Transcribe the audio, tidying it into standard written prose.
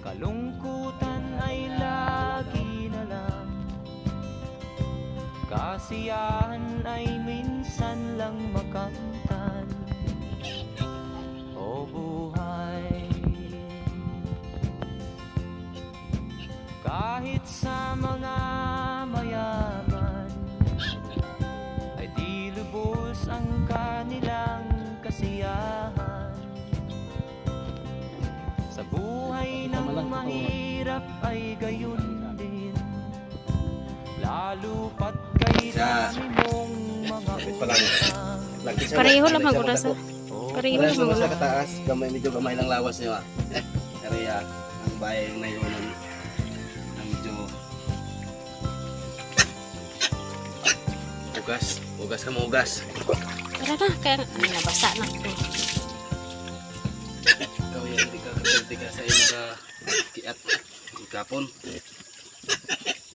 Kalungkutan ay lagi na lang, kasiyahan ay minsan lang makamtan. O buhay, kahit sa mga mayaman ay di lubos ang kanilang kasiyahan. Sa buhay ng mahirap ay gayon din, lalo pat kay dami mong mga utang. Pareho lang maguna sa. Pareho lang Sa maguna. kataas, medyo gamay lang lawas niyo. Area ang bahay na yun ng medyo ugas ka mo ugas. Tara na, kaya nabasa na. Ikaw yan, hindi ka sa iyo ka kiat kapon.